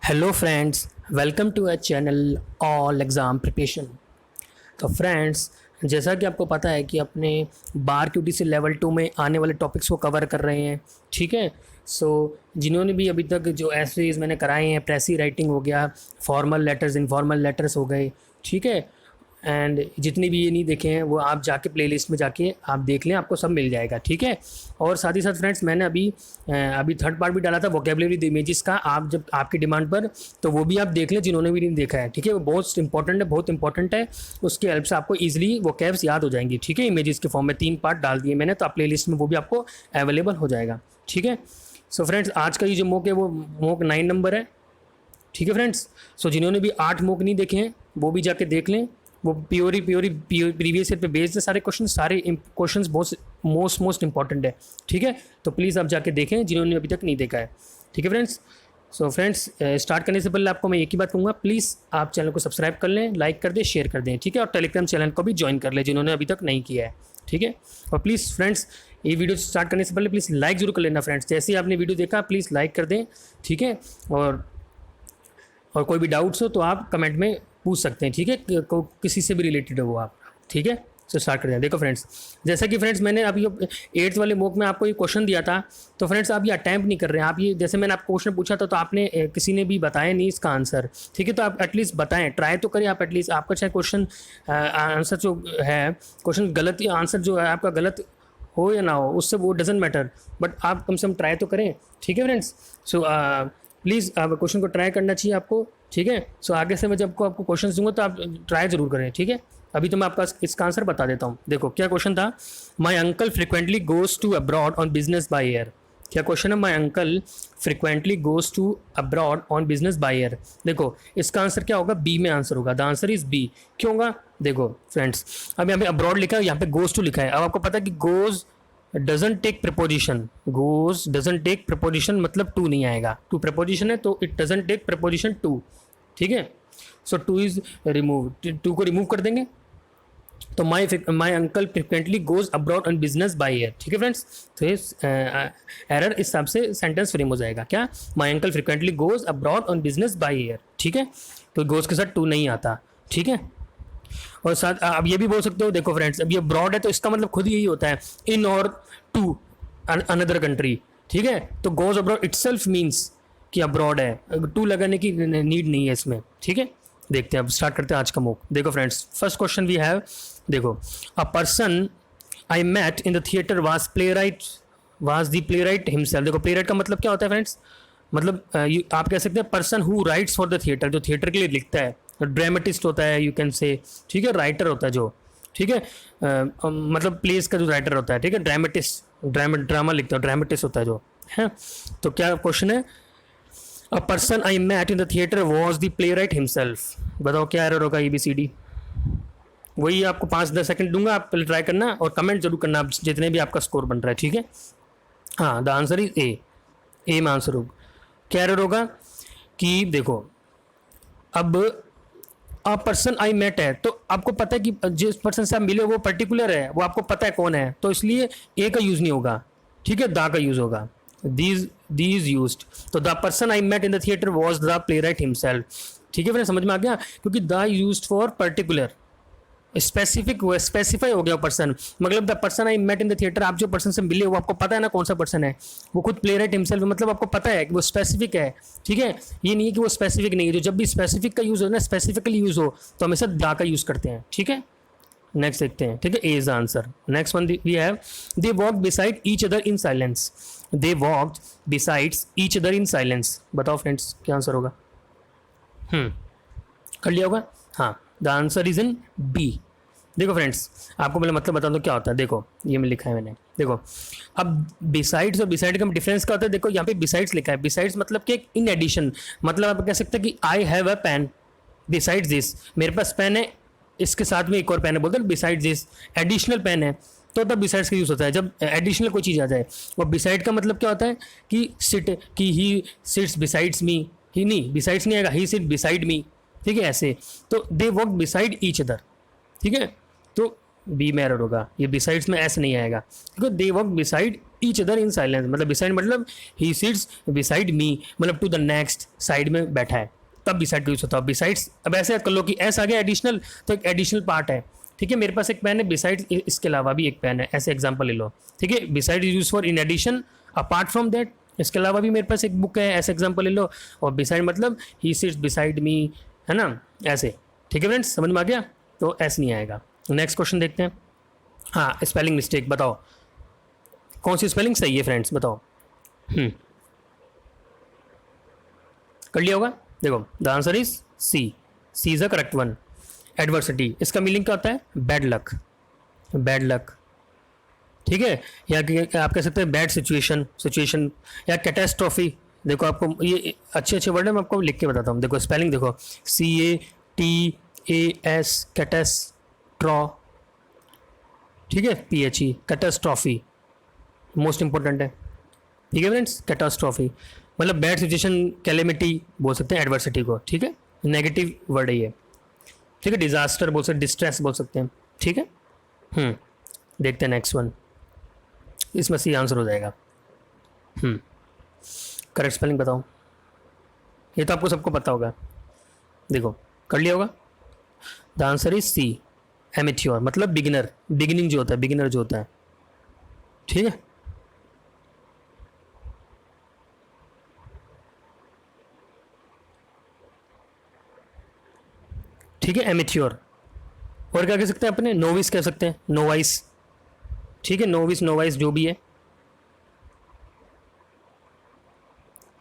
Hello friends, welcome to a channel all exam preparation. तो friends, जैसा कि आपको पता है कि अपने बार क्यूटीसी लेवल 2 में आने वाले टॉपिक्स को कवर कर रहे हैं। ठीक है। सो जिन्होंने भी अभी तक जो एसेज मैंने कराए हैं, प्रेसी राइटिंग हो गया, फॉर्मल लेटर्स, इनफॉर्मल लेटर्स हो गए, ठीक है, एंड जितनी भी ये नहीं देखे हैं वो आप जाके प्लेलिस्ट में जाके आप देख लें, आपको सब मिल जाएगा। ठीक है। और साथ ही साथ फ्रेंड्स, मैंने अभी थर्ड पार्ट भी डाला था वोकेबलरी द इमेजेस का, आप जब आपकी डिमांड पर, तो वो भी आप देख लें जिन्होंने भी नहीं देखा है। ठीक है, वो बहुत इंपॉर्टेंट है, बहुत इंपॉर्टेंट है। उसकी हेल्प से आपको ईजिली वो कैब्स याद हो जाएंगी। ठीक है, इमेजेस के फॉर्म में 3 पार्ट डाल दिए मैंने, तो आप प्ले लिस्ट में वो भी आपको अवेलेबल हो जाएगा। ठीक है। सो फ्रेंड्स, आज का ये जो मॉक है वो मॉक 9 नंबर है। ठीक है फ्रेंड्स। सो जिन्होंने भी 8 मॉक नहीं देखे हैं वो भी जाके देख लें। वो प्योरी प्रीवियस ईयर पे बेस्ड है सारे क्वेश्चन, सारे क्वेश्चन बहुत मोस्ट इंपॉर्टेंट है। ठीक है, तो प्लीज़ आप जाके देखें जिन्होंने अभी तक नहीं देखा है। ठीक है फ्रेंड्स। सो फ्रेंड्स, स्टार्ट करने से पहले आपको मैं एक ही बात कहूँगा, प्लीज़ आप चैनल को सब्सक्राइब कर लें, लाइक कर दें, शेयर कर दें। ठीक है, और टेलीग्राम चैनल को भी ज्वाइन कर लें जिन्होंने अभी तक नहीं किया है। ठीक है। और प्लीज़ फ्रेंड्स, ये वीडियो स्टार्ट करने से पहले प्लीज़ लाइक जरूर कर लेना फ्रेंड्स। जैसे ही आपने वीडियो देखा प्लीज़ लाइक कर दें। ठीक है। और कोई भी डाउट्स हो तो आप कमेंट में पूछ सकते हैं। ठीक है, किसी से भी रिलेटेड हो आप। ठीक है। सो स्टार्ट करते हैं। देखो फ्रेंड्स, जैसा कि फ्रेंड्स मैंने अभी 8th वाले मॉक में आपको ये क्वेश्चन दिया था, तो फ्रेंड्स आप ये अटैम्प्ट नहीं कर रहे हैं। आप ये, जैसे मैंने आपको क्वेश्चन पूछा था तो आपने किसी ने भी बताया नहीं इसका आंसर। ठीक है, तो आप एटलीस्ट बताएं, ट्राई तो करें आप एटलीस्ट। आपका चाहे क्वेश्चन आंसर जो है, क्वेश्चन गलत, आंसर जो है आपका गलत हो या ना हो, उससे वो डजेंट मैटर, बट आप कम से कम ट्राई तो करें। ठीक है फ्रेंड्स। सो प्लीज़ आप क्वेश्चन को ट्राई करना चाहिए आपको। ठीक है। सो आगे से मैं जब आपको क्वेश्चन दूंगा तो आप ट्राई ज़रूर करें। ठीक है। अभी तो मैं आपका इसका आंसर बता देता हूँ। देखो क्या क्वेश्चन था। My uncle frequently goes to abroad on business by air. क्या क्वेश्चन है। My uncle frequently goes to abroad on business by air. देखो इसका आंसर क्या होगा, बी में आंसर होगा। The answer is B. क्यों होगा, देखो फ्रेंड्स, अब यहाँ पे अब्रॉड लिखा है, यहाँ पे गोज़ टू लिखा है। अब आपको पता है कि goes doesn't take preposition, goes doesn't take preposition, मतलब टू नहीं आएगा। टू प्रपोजिशन है तो it doesn't take preposition to. ठीक है। So to is remove, to को रिमूव कर देंगे तो my uncle frequently goes abroad on business by air. ठीक है फ्रेंड्स। तो इस एरर इस हिसाब से सेंटेंस फ्रेम हो जाएगा। क्या, माई uncle frequently goes abroad on business by air. ठीक है, तो गोज के साथ टू नहीं आता। ठीक है। और साथ अब ये भी बोल सकते हो, देखो फ्रेंड्स, अब ये ब्रॉड है तो इसका मतलब खुद यही होता है, इन और टू अनदर कंट्री। ठीक है, तो गोज अब्रॉड इटसेल्फ मीन्स कि अब्रॉड है, टू लगाने की नीड नहीं है इसमें। ठीक है, देखते हैं, अब स्टार्ट करते हैं आज का मॉक। देखो friends, first question we have, देखो, a person I met in the theatre was the playwright himself. देखो प्ले राइट का मतलब क्या होता है फ्रेंड्स, मतलब आप कह सकते हैं person who rights for the theatre, जो थिएटर के लिए लिखता है। ड्रामेटिस्ट होता है, यू कैन से। ठीक है, राइटर होता है जो, ठीक है, मतलब प्लेस का जो राइटर होता है। ठीक है, ड्रामा लिखता है, ड्रामेटिस्ट होता है जो है। तो क्या क्वेश्चन है, a person I met in the theatre was the playwright himself. बताओ क्या एरर होगा, ABCD। वही आपको 5-10 सेकंड दूंगा, आप पहले ट्राई करना और कमेंट जरूर करना आप जितने भी आपका स्कोर बन रहा है। ठीक है, हाँ, द आंसर इज ए में आंसर होगा। क्या एरर होगा कि देखो, अब अ पर्सन आई मेट है तो आपको पता है कि जिस पर्सन से आप मिले वो पर्टिकुलर है, वो आपको पता है कौन है, तो इसलिए ए का यूज नहीं होगा। ठीक है, दा का यूज होगा, दीज यूज्ड। तो the person I met in the theatre was the playwright himself. ठीक है फ्रेंड, समझ में आ गया, क्योंकि the used for particular, specific हुआ, स्पेसिफाई हो गया पर्सन। मतलब the person I met in the theatre, आप जो पर्सन से मिले वो आपको पता है ना कौन सा पर्सन है, वो खुद प्ले राइट हिमसेल्फ, मतलब आपको पता है कि वो स्पेसिफिक है। ठीक है, ये नहीं है कि वो स्पेसिफिक नहीं है। जो जब भी स्पेसिफिक का यूज हो ना, स्पेसिफिकली यूज हो, तो हमेशा दा का यूज करते हैं। ठीक है, नेक्स्ट देखते हैं। ठीक है, A is answer. Next one we have, they walked beside each other in silence. They walked besides each other in silence. बताओ फ्रेंड्स क्या आंसर होगा। कर लिया होगा, हाँ, the answer is in B. देखो फ्रेंड्स, आपको पहले मतलब बता दो क्या होता है। देखो ये में लिखा है मैंने, देखो अब बिसाइड्स और बिसाइड का डिफरेंस क्या होता है। देखो यहाँ पे बिसाइड्स लिखा है, बिसाइड्स मतलब कि इन एडिशन, मतलब आप कह सकते हैं कि I have a pen besides this, मेरे पास पेन है, इसके साथ में एक और पेन है, बोलते हैं बिसाइड्स दिस, एडिशनल पेन है, तो तब बिसाइड्स का यूज होता है जब एडिशनल कोई चीज़ आ जाए। और बिसाइड का मतलब क्या होता है कि सिट, कि ही सिट्स बिसाइड्स मी, ही नहीं, बिसाइड्स नहीं आएगा, ही सिट बिसाइड मी। ठीक है, ऐसे, तो they walk beside each other. ठीक है, तो बी में एरर होगा, ये बिसाइड्स में ऐसे नहीं आएगा, क्योंकि they walk beside each other in silence, मतलब बिसाइड मतलब ही सिट्स बिसाइड मी, मतलब टू द नेक्स्ट, साइड में बैठा है, तब बिसाइड का यूज होता है। बिसाइड्स अब ऐसे कर लो कि एस आ गया एडिशनल, तो एक एडिशनल पार्ट है, ठीक है। मेरे पास एक पेन है, बिसाइड इसके अलावा भी एक पेन है, ऐसे एग्जाम्पल ले लो, ठीक है। Beside is use for in addition, apart from that, इसके अलावा भी मेरे पास एक बुक है, ऐसे एग्जाम्पल ले लो। और बिसाइड मतलब ही सिट्स बिसाइड मी, है ना, ऐसे, ठीक है फ्रेंड्स, समझ में आ गया। तो एस नहीं आएगा। नेक्स्ट क्वेश्चन देखते हैं। हाँ, स्पेलिंग मिस्टेक बताओ, कौन सी स्पेलिंग सही है फ्रेंड्स, बताओ। कर लिया होगा। देखो the answer is C, C is the correct one. Adversity, इसका मीनिंग क्या होता है? बैड लक, बैड लक, ठीक है। या आप कह सकते हैं बैड सिचुएशन, सिचुएशन, या कैटेस्ट्रॉफी। देखो आपको ये अच्छे अच्छे वर्ड है, मैं आपको लिख के बताता हूँ। देखो स्पेलिंग देखो, CATAS, कैटेस्ट्रॉ, ठीक है, PHE, कैटेस्ट्रॉफी, मोस्ट इंपॉर्टेंट है, ठीक है फ्रेंड्स। कैटास्ट्रॉफी मतलब बैड सिचुएशन, कैलेमिटी बोल सकते हैं एडवर्सिटी को, ठीक है। नेगेटिव वर्ड है ये, ठीक है। डिजास्टर बोल सकते हैं, डिस्ट्रेस बोल सकते हैं, ठीक है। देखते हैं नेक्स्ट वन, इसमें सी आंसर हो जाएगा। करेक्ट स्पेलिंग बताओ। ये तो आपको सबको पता होगा, देखो कर लिया होगा। The answer is C, amateur, मतलब बिगिनर, बिगिनिंग जो होता है, बिगिनर जो होता है, ठीक है। ठीक है, एमेच्योर। और क्या कह सकते हैं अपने? नोविस कह सकते हैं, नोवाइस, ठीक है। नोविस, नोवाइस जो भी है,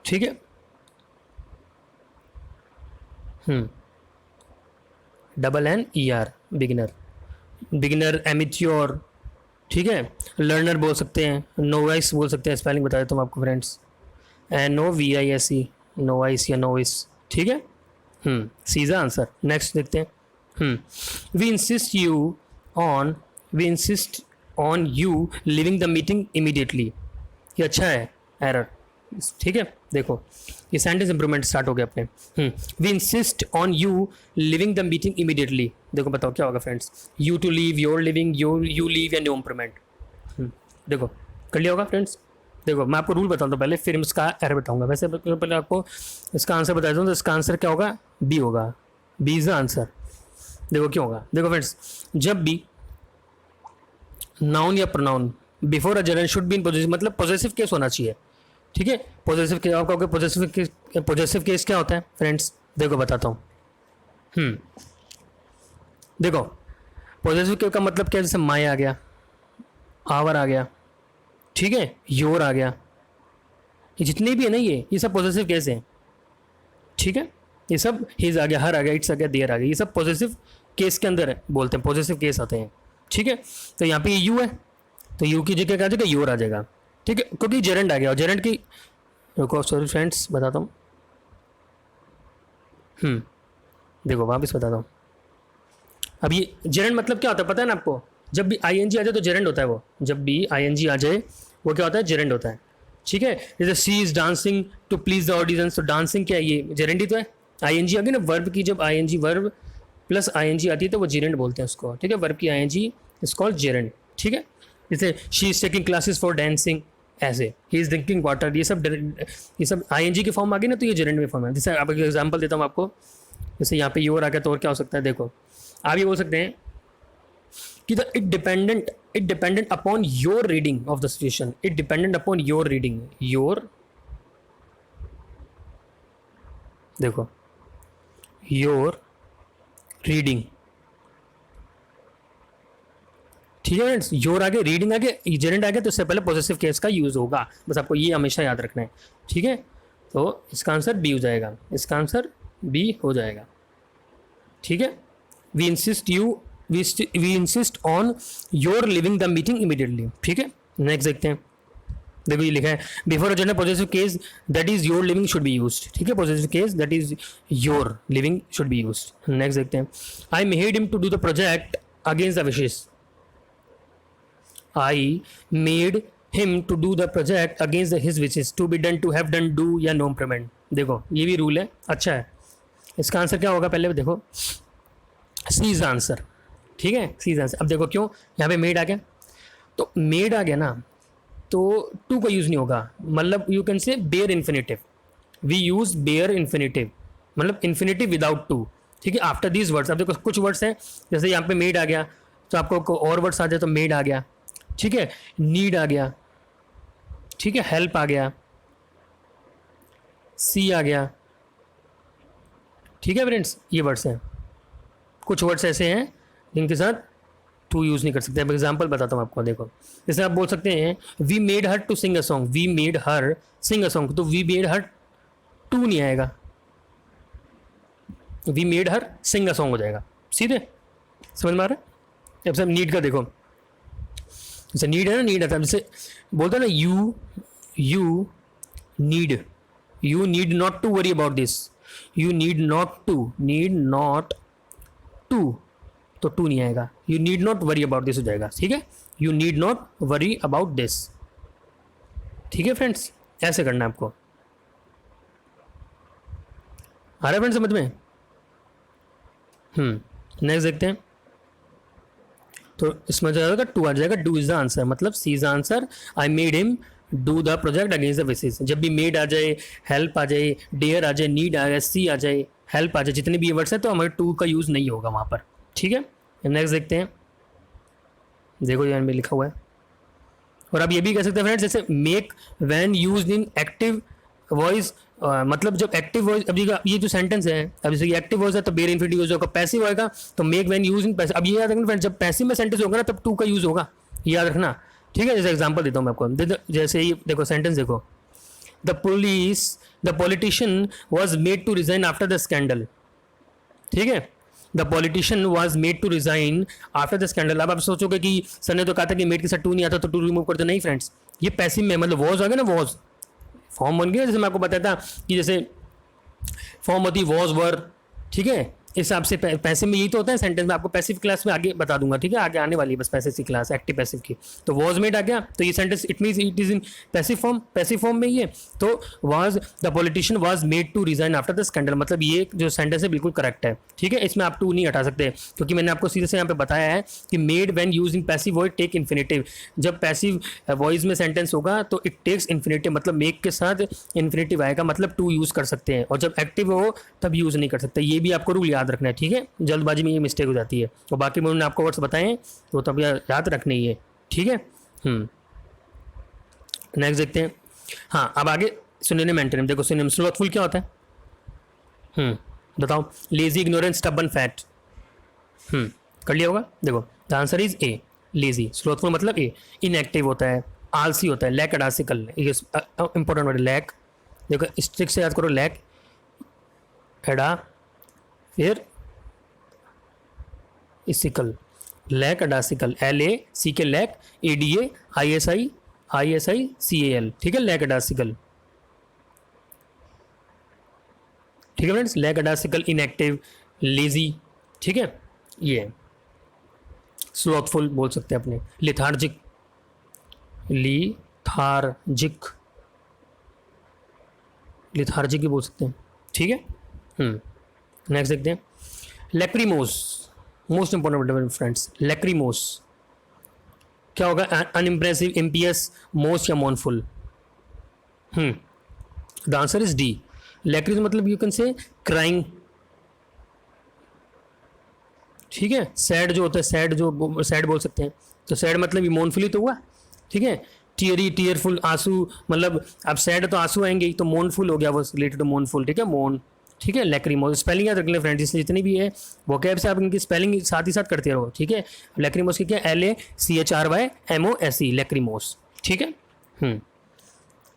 ठीक है। ER, बिगिनर, बिगिनर, एमेच्योर, ठीक है। लर्नर बोल सकते हैं, नोवाइस बोल सकते हैं। स्पेलिंग बता देता हूँ आपको फ्रेंड्स, NOVISE, नोवाइस या नोविस, ठीक है। सीधा आंसर। नेक्स्ट देखते हैं। We insist on you leaving the meeting immediately, ये अच्छा है, एरर, ठीक है। देखो ये सेंटेंस इंप्रूवमेंट स्टार्ट हो गया अपने। We insist on you leaving the meeting immediately, देखो बताओ क्या होगा friends? You to leave, your leaving, you leave, या नो इंप्रूवमेंट। देखो कर लिया होगा फ्रेंड्स। देखो मैं आपको रूल बताता हूँ पहले, फिर इसका एरर बताऊंगा। वैसे पहले आपको इसका आंसर बता दूँ, तो इसका आंसर क्या होगा? बी होगा, बी इज द आंसर। देखो क्यों होगा? देखो फ्रेंड्स, जब भी नाउन या pronoun before a general should be in positive, मतलब पॉजिटिव केस होना चाहिए, ठीक है। पॉजिटिव केस, आप कहोगे पॉजिटिव केस क्या होता है फ्रेंड्स? देखो बताता हूँ। देखो पॉजिटिव केस का मतलब क्या है? जैसे माई आ गया, आवर आ गया, ठीक है, योर आ गया, ये जितने भी है ना, ये सब पॉजिटिव केस हैं, ठीक है। ये सब हिज आ गया, हर आ गया, इट्स आ गया, देयर आ गया, ये सब पॉजिटिव केस के अंदर है, बोलते हैं पॉजिटिव केस आते हैं, ठीक है। तो यहाँ पे यू है, तो यू की जगह क्या आ जाएगा? योर आ जाएगा, ठीक है, क्योंकि जेरेंड आ गया। और जेरेंड की, रुको सॉरी फ्रेंड्स बताता हूँ। देखो वापस बताता हूँ। अब ये जेरेंड मतलब क्या होता है पता है ना आपको? जब भी ING आ जाए तो जेरेंड होता है वो, जब भी ING आ जाए वो क्या होता है? जेरेंड होता है, ठीक है। जैसे she is dancing to please the audience, तो डांसिंग क्या है? ये जेरेंड ही तो है। ING आ गई ना वर्ब की, जब ING वर्ब प्लस ING आती है तो वो जेरेंड बोलते हैं उसको, ठीक है। वर्ब की ING इज कॉल्ड जेरेंड, ठीक है। जैसे she is taking classes for dancing, ऐसे ही इज ड्रिंकिंग वाटर, ये सब ING के फॉर्म आ गई ना, तो ये जेरेंड में फॉर्म है। जैसे आप एक एग्जाम्पल देता हूँ आपको, जैसे यहाँ पे योर आ गया तो और क्या हो सकता है? देखो आप ये बोल सकते हैं कि it dependent upon your reading of the situation, it dependent upon your reading, your, देखो योर रीडिंग, ठीक है फ्रेंड्स। योर आगे, रीडिंग आगे, जेरेंड आगे, तो इससे पहले पॉजिटिव केस का यूज होगा, बस आपको ये हमेशा याद रखना है, ठीक है। तो इसका आंसर बी हो जाएगा, इसका आंसर बी हो जाएगा, ठीक है। We insist on your leaving the meeting immediately, ठीक है। नेक्स्ट देखते हैं। देखो ये लिखा है, before a general positive case that is your leaving should be used, ठीक है। Positive case that is your leaving should be used. Next देखते हैं। I made him to do the project against the wishes, I made him to do the project against his wishes, to be done, to have done, do या no improvement. देखो ये भी rule है, अच्छा है। इसका आंसर क्या होगा? पहले देखो, सी इज आंसर, ठीक है, सी इज आंसर। अब देखो क्यों यहाँ पे मेड आ गया, तो मेड आ गया ना, तो टू का यूज़ नहीं होगा, मतलब you can say bare infinitive, we use bare infinitive, मतलब इन्फिनेटिव विदाउट टू, ठीक है। आफ्टर दीज वर्ड्स, अब देखो कुछ वर्ड्स हैं, जैसे यहाँ पे मेड आ गया, तो आपको कोई और वर्ड्स आ जाए तो मेड आ गया, ठीक है, नीड आ गया, ठीक है, हेल्प आ गया, सी आ गया, ठीक है फ्रेंड्स, ये वर्ड्स हैं। कुछ वर्ड्स ऐसे हैं जिनके साथ टू यूज़ नहीं कर सकते। अब एग्जाम्पल बताता हूँ आपको, देखो जैसे आप बोल सकते हैं we made her to sing a song, we made her sing a song, तो वी मेड हर टू नहीं आएगा, we made her sing a song हो जाएगा सीधे, समझ में आ रहा है। अब सब नीड का देखो, जैसे नीड है ना, नीड आता है, जैसे बोलते हैं ना you need not to worry about this, you need not to, तो टू नहीं आएगा, you need not worry about this हो जाएगा, ठीक है, you need not worry about this, ठीक है फ्रेंड्स, ऐसे करना है आपको। आ रहा है फ्रेंड्स समझ में? नेक्स्ट देखते हैं, तो इसमें जो आएगा टू आ जाएगा, डू इज द आंसर, मतलब C is the answer, I made him do the project against the wishes. जब भी मेड आ जाए, हेल्प आ जाए, डेयर आ जाए, नीड आ जाए, सी आ जाए, हेल्प आ जाए, जितने भी वर्ड्स हैं, तो हमारे टू का यूज़ नहीं होगा वहाँ पर, ठीक है। नेक्स्ट देखते हैं, देखो यहाँ में लिखा हुआ है, और आप ये भी कह सकते हैं फ्रेंड्स, जैसे make when used in active voice, मतलब जब एक्टिव वॉइस, अब ये जो सेंटेंस है, अब जैसे एक्टिव वॉइस है तो बेयर इन्फिनिटिव यूज होगा, पैसिव होगा तो make when use in passive. अब ये याद रखना फ्रेंड्स, जब पैसिव में सेंटेंस होगा ना तब टू का यूज होगा, याद रखना, ठीक है। जैसे एग्जांपल देता हूँ मैं आपको, जैसे ये देखो सेंटेंस देखो, the politician was made to resign after the scandal, ठीक है, the politician was made to resign after the scandal. अब आप सोचोगे कि सर ने तो कहा था कि मेड के साथ टू नहीं आता तो टू रिमूव कर दो, नहीं फ्रेंड्स, ये पैसिव में, मतलब वॉज आ गया ना, वॉज फॉर्म बन गया, जैसे मैं आपको बताया था कि जैसे फॉर्म होती वॉज वर, ठीक है, इस हिसाब से पैसिव में यही तो होता है सेंटेंस में, आपको पैसिव क्लास में आगे बता दूंगा, ठीक है, आगे आने वाली है बस पैसिव की क्लास, एक्टिव पैसिव की। तो वॉज मेड आ गया, तो ये sentence it means it is in passive form में ही है, तो was the politician was made to resign after the scandal, मतलब ये जो सेंटेंस है बिल्कुल करेक्ट है, ठीक है, इसमें आप टू नहीं हटा सकते, क्योंकि मैंने आपको सीधे से यहाँ पे बताया है कि made when use in passive voice take infinitive, जब पैसिव वॉइस में सेंटेंस होगा तो इट टेक्स इन्फिनेटिव, मतलब मेक के साथ इन्फिनेटिव आएगा, मतलब टू यूज कर सकते हैं, और जब एक्टिव हो तब यूज नहीं कर सकते, ये भी आपको रूल याद रखना है, ठीक है, जल्दबाजी में ये मिस्टेक हो जाती है, और बाकी मैंने आपको वर्ड्स बताए तो तब याद रखने ही है, ठीक है। नेक्स्ट देखते हैं, हाँ अब आगे सिनोनिम एंटोनिम देखो, सिनोनिम स्लोथफुल क्या होता है, बताओ, लेजी, इग्नोरेंस, स्टबर्न, फैट, कर लिया होगा, देखो the answer is A, lazy, slothful मतलब ए, इनएक्टिव होता है, आलसी होता है, lackadaisical, important word lack, देखो स्ट्रिक से याद करो, लैक एडा, फिर isical, lackadaisical, LACK lack, ADAISICAL, ठीक है, लैक एडासिकल, ठीक है friends, lackadaisical, inactive, lazy, ठीक है, ये स्लोथफुल बोल सकते हैं अपने, लिथार्जिक ही बोल सकते हैं, ठीक है। नेक्स्ट देखते हैं, lachrymose, most important word friends, lachrymose क्या होगा, अनइम्प्रेसिव, इम्पियस, मोस्ट या mournful, the answer is D, lachrymose मतलब यू कैन से क्राइंग, ठीक है, सैड जो होता है, सैड बोल सकते हैं, तो सैड मतलब ये मोनफुल ही तो हुआ, ठीक है, टीयरफुल, आंसू, मतलब अब सैड तो आंसू आएंगे ही, तो मोनफुल हो गया, वो रिलेटेड टू मोनफुल, ठीक है, मोन, ठीक है, लैक्रिमोस, स्पेलिंग याद रख लें फ्रेंड्स, जितनी भी है वो कैब से आप इनकी स्पेलिंग साथ ही साथ करते रहो, ठीक है। लैक्रिमोस की क्या, LACHRYMOSE, लैक्रिमोस, ठीक है।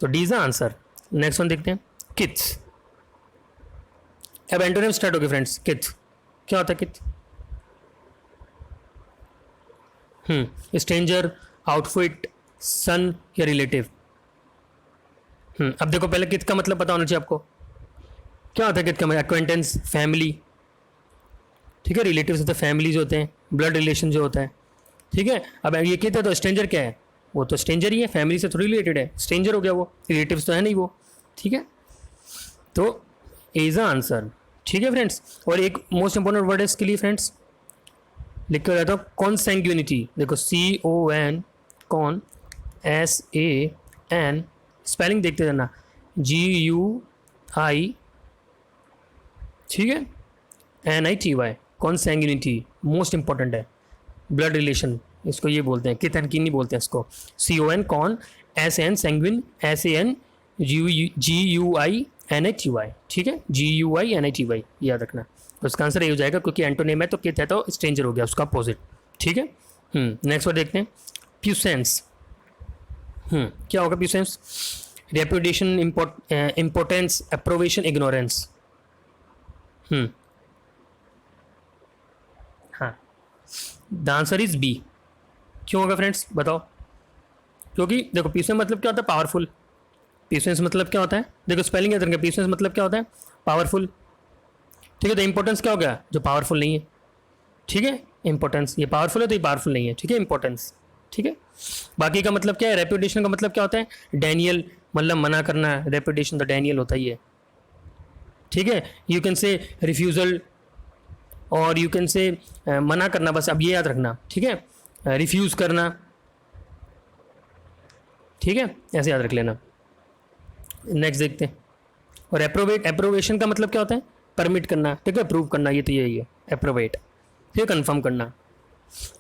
तो D is the answer. Next one देखते हैं, किथ्स, अब एंटोनिम स्टार्ट हो गए फ्रेंड्स, किथ क्या होता है, किथ, स्ट्रेंजर, आउटफिट, सन या रिलेटिव। अब देखो पहले किथ का मतलब पता होना चाहिए आपको, क्या होता है किथ का मतलब, एक्वेंटेंस, फैमिली, ठीक है, रिलेटिव्स होते हैं, फैमिलीज होते हैं, ब्लड रिलेशन जो होता है, ठीक है। अब ये किथ है तो स्ट्रेंजर क्या है, वो तो स्ट्रेंजर ही है, फैमिली से थोड़ी रिलेटेड है, स्ट्रेंजर हो गया वो, रिलेटिव्स तो है नहीं वो, ठीक है, तो इज द आंसर, ठीक है फ्रेंड्स। और एक मोस्ट इंपॉर्टेंट वर्ड है इसके लिए फ्रेंड्स, लिख के जाता हूँ, कॉन्सैंग्यूनिटी, देखो CON, SAN, स्पेलिंग देखते रहना, GUI, ठीक है, NITY, कॉन्सैंग्यूनिटी मोस्ट इंपॉर्टेंट है, ब्लड रिलेशन इसको ये बोलते हैं, कित एंड किन नहीं बोलते हैं इसको, CON con, SN sanguine, SAN GUI NITY, ठीक है, GUI NITY याद रखना। तो इसका आंसर ये हो जाएगा, क्योंकि एंटोनिम है तो कित है तो स्ट्रेंजर हो गया उसका अपोजिट, ठीक है। नेक्स्ट वर्ड देखते हैं, प्यूसेंस। क्या होगा puissance? Reputation, importance, approbation, ignorance. हाँ, द आंसर इज बी। क्यों होगा फ्रेंड्स बताओ? क्योंकि देखो प्यूसेंस मतलब क्या होता है? पावरफुल। प्यूसेंस मतलब क्या होता है? देखो स्पेलिंग याद रखेंगे, प्यूसेंस मतलब क्या होता है? पावरफुल, ठीक है। तो इंपॉर्टेंस क्या हो गया? जो पावरफुल नहीं है, ठीक है। इंपॉर्टेंस, ये पावरफुल है तो ये पावरफुल नहीं है, ठीक है, इंपॉर्टेंस, ठीक है। बाकी का मतलब क्या है? रेपुटेशन का मतलब क्या होता है? डैनियल, मतलब मना करना, रेपुटेशन तो डैनियल होता ही है, ठीक है। यू कैन से रिफ्यूज़ल, और यू कैन से मना करना, बस अब ये याद रखना, ठीक है, रिफ्यूज़ करना, ठीक है, ऐसे याद रख लेना। नेक्स्ट देखते हैं, और अप्रोवेशन का मतलब क्या होता है? परमिट करना, ठीक है, अप्रूव करना, ये तो यही है अप्रोवेट, फिर कंफर्म करना,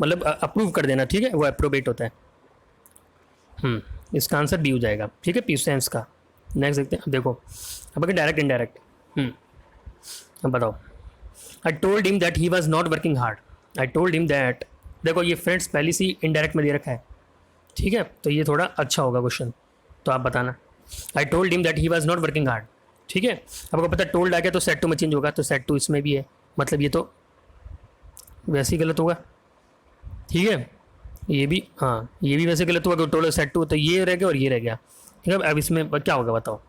मतलब अप्रूव कर देना, ठीक है, वो अप्रोवेट होता है। इसका आंसर बी हो जाएगा, ठीक है, प्यूसेंस का। नेक्स्ट देखते हैं, अब देखो अब अगर डायरेक्ट इनडायरेक्ट, अब बताओ। आई told him that he was not working hard. I told him that, देखो ये फ्रेंड्स पहले से इनडायरेक्ट में दे रखा है, ठीक है, तो ये थोड़ा अच्छा होगा क्वेश्चन, तो आप बताना। आई told him that he was not working hard, ठीक है। आपको पता है टोल्ड आ गया तो सेट टू में चेंज होगा, तो सेट टू इसमें भी है, मतलब ये तो वैसे ही गलत होगा, ठीक है। ये भी, हाँ ये भी वैसे गलत होगा, टोल्ड सेट टू, तो ये रह गया और ये रह गया, ठीक है। अब इसमें क्या होगा बताओ?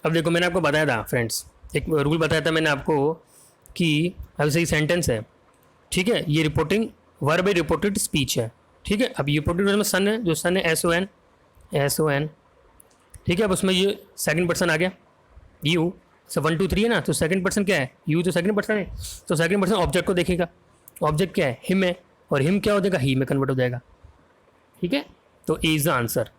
अब देखो मैंने आपको बताया था फ्रेंड्स, एक रूल बताया था मैंने आपको कि अब सही सेंटेंस है, ठीक है, ये रिपोर्टिंग वर्ब रिपोर्टेड स्पीच है, ठीक है। अब रिपोर्टेड में सन है, जो सन है SON, ठीक है। अब उसमें ये सेकंड पर्सन आ गया, यू, सो 1 2 3 है ना, तो सेकंड पर्सन क्या है? यू तो सेकंड पर्सन है, तो सेकंड पर्सन ऑब्जेक्ट को देखेगा, ऑब्जेक्ट क्या है? हिम है, और हिम क्या हो जाएगा? ही में कन्वर्ट हो जाएगा, ठीक है। तो A is the answer,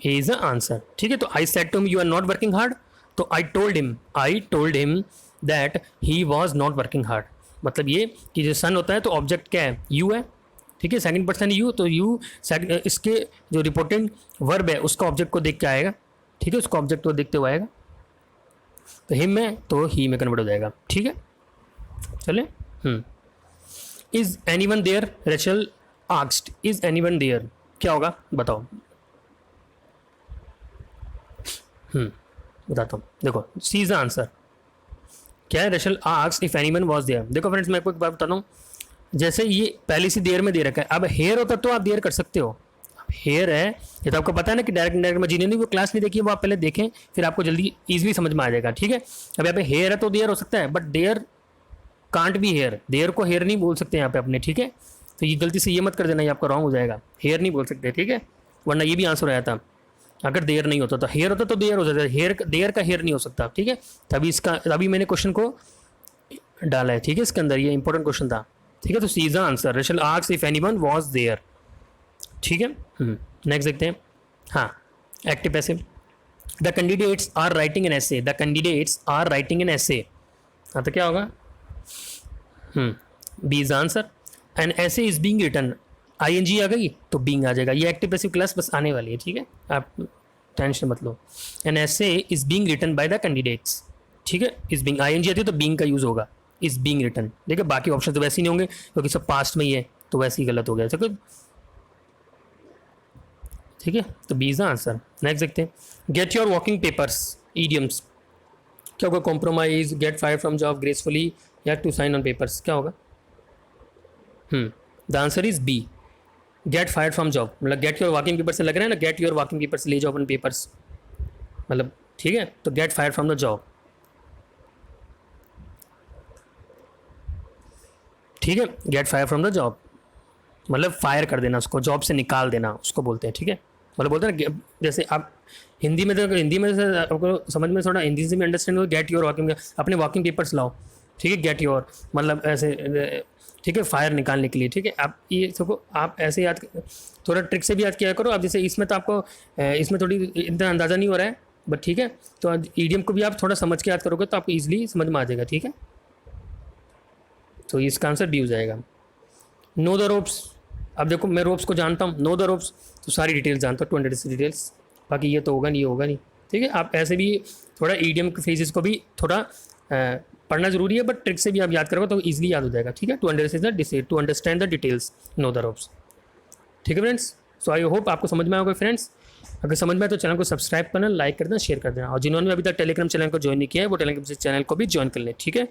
A is the answer, ठीक है। तो I said to him you are not working hard, तो I told him that he was not working hard, मतलब ये कि जो सन होता है तो ऑब्जेक्ट क्या है? यू है, ठीक है, सेकंड पर्सन यू, तो यू इसके जो रिपोर्टिंग वर्ब है उसका ऑब्जेक्ट को देख के आएगा, ठीक है, उसको ऑब्जेक्ट को देखते हुए आएगा, तो हिम में तो ही में कन्वर्ट हो जाएगा, ठीक है। चले, is anyone there, Rachel asked, is anyone there, क्या होगा बताओ? बताता हूँ, देखो सी इज द आंसर। क्या है? Rachel asked if anyone was there. देखो फ्रेंड्स मैं आपको एक बात बताता हूँ, जैसे ये पहले से देर में दे रखा है, अब हेयर होता तो आप देर कर सकते हो, हेयर है, ये तो आपको पता है ना कि डायरेक्ट इनडायरेक्ट में, जिन्होंने वो क्लास नहीं देखी है वो आप पहले देखें, फिर आपको जल्दी ईजिली समझ में आ जाएगा, ठीक है। अब यहाँ पे हेयर है तो देयर हो सकता है, but there can't be here, there को हेयर नहीं बोल सकते यहाँ पे अपने, ठीक है। तो ये गलती से ये मत कर देना, ये आपका रॉन्ग हो जाएगा, हेयर नहीं बोल सकते, ठीक है, वरना ये भी आंसर आया था। अगर देयर नहीं होता तो हेयर होता तो देयर हो सकता है, हेयर देयर का हेयर नहीं हो सकता, ठीक है। तभी मैंने क्वेश्चन को डाला है, ठीक है, इसके अंदर ये इंपॉर्टेंट क्वेश्चन था, ठीक है। तो C is the answer, Rachel asked if anyone was there, ठीक है। नेक्स्ट देखते हैं, हाँ, active passive. The candidates are writing an essay, the candidates are writing an essay, हाँ तो क्या होगा? B is answer. An essay is being written, ING आ गई तो बीइंग आ जाएगा, ये एक्टिव पैसिव क्लास बस आने वाली है, ठीक है, आप टेंशन मत लो। An essay is being written by the candidates, ठीक है, इज बीइंग ING आती है तो बीइंग का यूज होगा, इज बीइंग रिटन, देखिए बाकी ऑप्शन तो वैसे ही नहीं होंगे क्योंकि सब पास्ट में ही है, तो वैसे ही गलत हो गया, ठीक है। तो B is the answer. Next देखते हैं, get your walking papers, idioms, क्या होगा? Compromise, get fire from job gracefully, या टू साइन ऑन पेपर्स, क्या होगा? The answer is B, get fire from job, मतलब गेट योर वॉकिंग पेपर से लग रहा है ना, गेट योर वॉकिंग पेपर से ले जाओ अपन पेपर्स, मतलब ठीक है, तो get fire from the job, ठीक है, get fire from the job मतलब फायर कर देना उसको, जॉब से निकाल देना उसको बोलते हैं, ठीक है। मतलब बोलते हैं ना, जैसे आप हिंदी में, तो हिंदी में से आपको समझ में थोड़ा हिंदी से भी अंडरस्टैंड हो, गेट योर वॉकिंग, अपने वॉकिंग पेपर्स लाओ, ठीक है, गेट योर, मतलब ऐसे ठीक है, फायर निकालने के लिए। ठीक है, आप ये सबको आप ऐसे याद, थोड़ा ट्रिक से भी याद किया करो। अब जैसे इसमें तो आपको इसमें थोड़ी इतना अंदाज़ा नहीं हो रहा है, बट ठीक है, तो ईडियम को भी आप थोड़ा समझ के याद करोगे तो आपको ईजिली समझ में आ जाएगा। ठीक है, तो इसका आंसर डी हो जाएगा। नो द रोप्स, अब देखो मैं रोप्स को जानता हूँ, नो द रोप्स तो सारी डिटेल्स जानता हूँ, 200 डिटेल्स, बाकी ये तो होगा नहीं, ये होगा नहीं। ठीक है, आप ऐसे भी थोड़ा ईडियम के फ्रेजेस को भी थोड़ा पढ़ना जरूरी है, बट ट्रिक से भी आप याद करोगे तो ईजिली याद हो जाएगा। ठीक है, to understand the details, know the ropes. ठीक है फ्रेंड्स, सो आई होप आपको समझ में आएगा फ्रेंड्स। अगर समझ में आए तो चैनल को सब्सक्राइब करना, लाइक कर देना, शेयर कर देना, और जिन्होंने भी अभी तक टेलीग्राम चैनल को ज्वाइन नहीं किया है वो टेलीग्राम चैनल को भी ज्वाइन कर लें। ठीक है,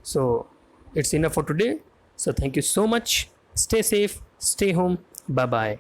so it's enough for today, so thank you so much, stay safe, stay home, bye bye.